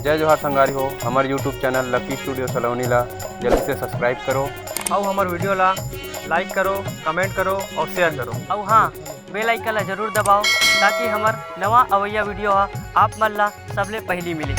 जय जोहार संगारी हो। हमारे यूट्यूब चैनल लकी स्टूडियो सलोनी ला जल्दी से सब्सक्राइब करो और हमारे वीडियो ला लाइक करो, कमेंट करो और शेयर करो। और हाँ, बेल आइकन ला जरूर दबाओ ताकि हमार नवा अवैया वीडियो आप मन ला सबले पहली मिले।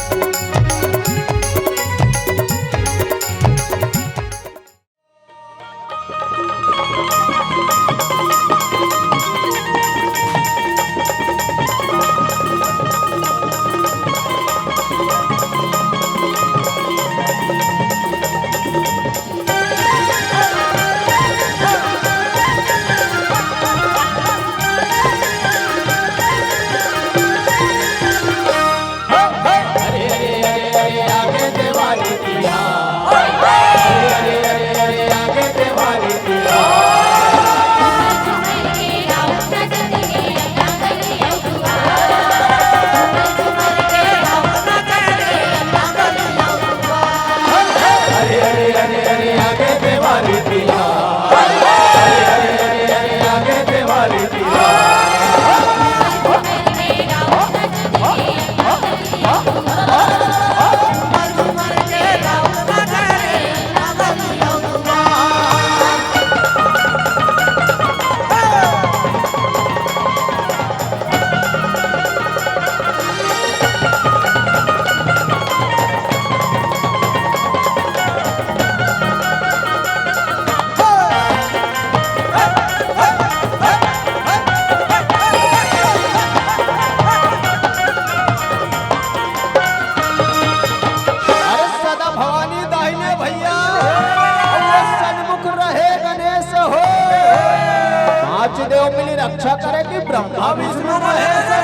देव मिली रक्षा करे कि ब्रह्मा विष्णु महेश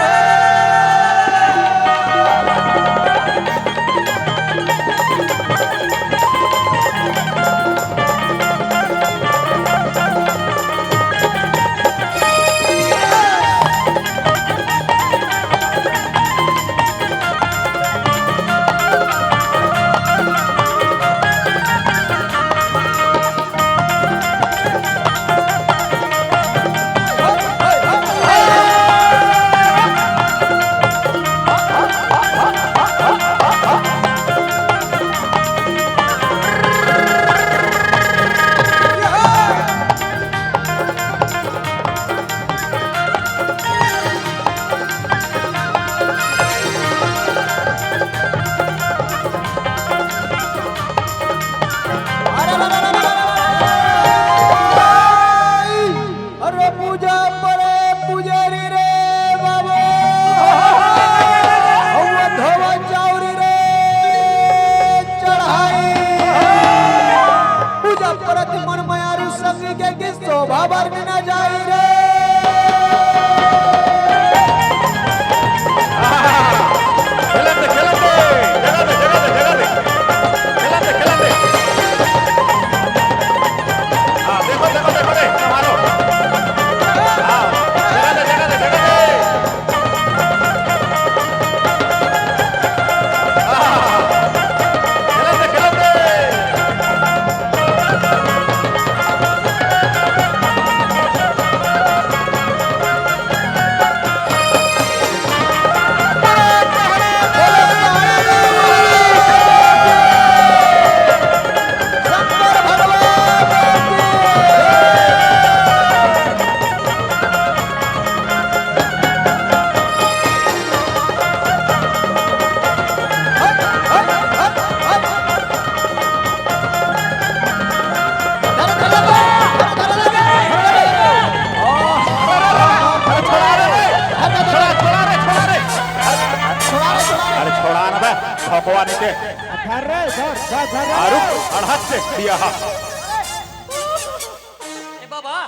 बाबा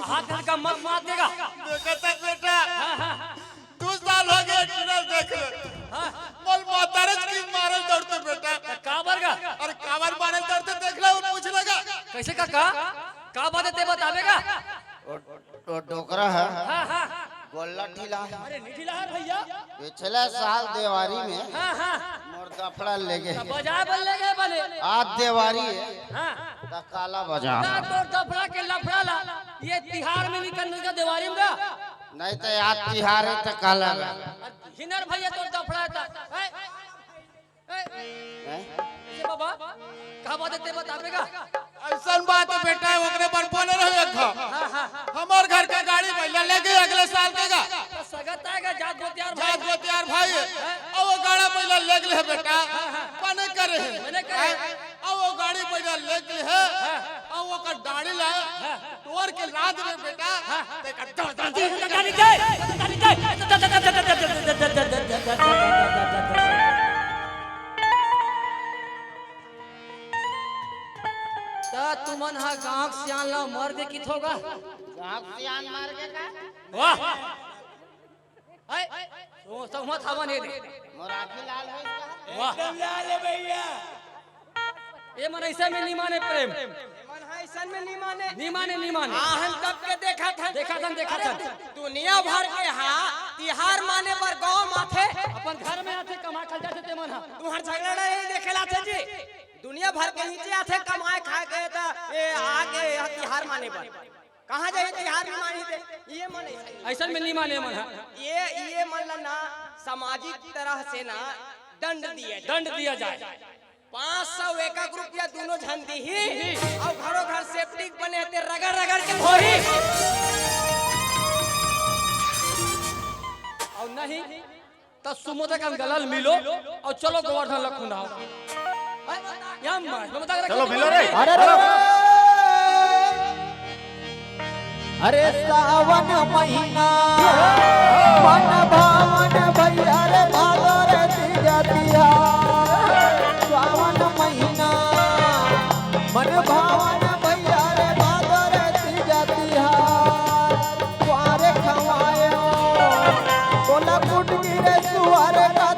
हाथ का मत मार देगा। बेटा 2 साल हो गए देख बोल मातारे की मारे दौड़ते बेटा काबर का अरे काबर मारे दौड़ते देख लो पूछ लेगा कैसे का बात है ते बतावेगा। तो डोकरा है हाँ हाँ गोल्ला ढीला है। अरे निठिला है भैया पिछले साल देवारी में हाँ हाँ मुर्दाफड़ा ले गए बजाए बोल ले गए बने आज देवारी है हाँ तो काला बजा ना तोर दफड़ा के लफड़ा ला ये तिहार में भी करने का दिवाली में नहीं तो आज तिहार है तो काला हिनर भैया तो दफड़ा था बाबा कहा बात है बतावेगा ऐसा बात है बेटा ओकरे पर बोले रहे हमार घर का गाड़ी पहले लेके अगले साल के गा सगत आएगा जात गोतियार जात गोतियार भाई और वो गाड़ा पहले लेके ले बेटा पने करे और वो गाड़ी पहले लेके है और वो का दाढ़ी ला तोड़ के लाद में बेटा तुमन हा गांव सियान ला मर दे कित होगा गाँव सियान मार के का वाह तो सहमत हवा नहीं दे मोराठी लाल है इसका वाह लाल है भैया ये मन ऐसा में नहीं माने प्रेम मन है ऐसा में नहीं माने नहीं माने हम तब के देखा था दुनिया भर के तिहार माने पर गांव माथे अपन घर में आते कमा खा जाते ते मन हा तुम्हार झगड़ा नहीं देखेला थे जी दुनिया भर के नीचे आते कमाए खाए गए था ये आगे तिहार माने पर कहाँ जाए तिहार नहीं मानी थे ये मन ऐसा में नहीं माने मन हा ये मन ना सामाजिक तरह से ना दंड दिया जाए 501 रुपया दोनों झंडी ही और घरों घर सेफ्टिक बने थे रगड़ के भोरी और नहीं तो सुमोदा का गलल मिलो और चलो गोवर्धन लखुना चलो मिलो रे अरे सावन महीना मन भावन भैया रे भादो रे तीजा सावन महीना मन भावन भैया रे भादो रे तीजा कुआरे खवायो बोला कुटकी रे सुअर का